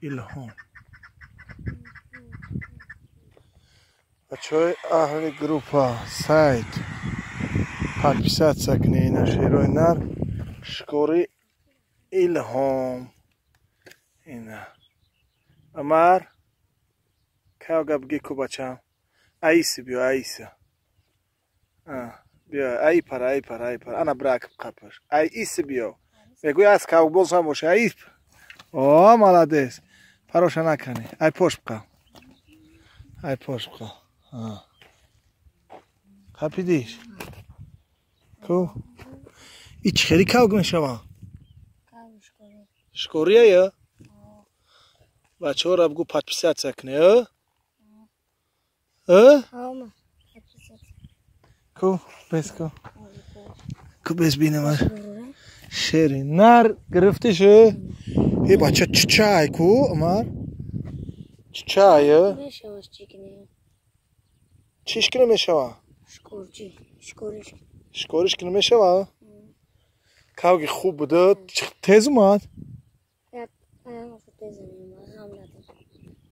الهام بچه های اهل گروپ ها سایت подписаться к ней на широй нар школы الهام اینا عمر که گبگی کو بچم ایسی بیا ایسی بیا ای پر انا براک قپش ایسی بیا بگوی از که باز هم باشه ایس آه مالادس پروش نکنی ای پشت بکن ای پشت بکن خپیدیش کو ایچ خیلی که میشوم شکریه یا بچه ها را بگو подписаться کنه کو بس کو بس بینم شیری نر گرفته شو ای بچه چای کو عمر چای چیش کنه میشوه شکورش کنه میشوه که خوب بوده تیز اومد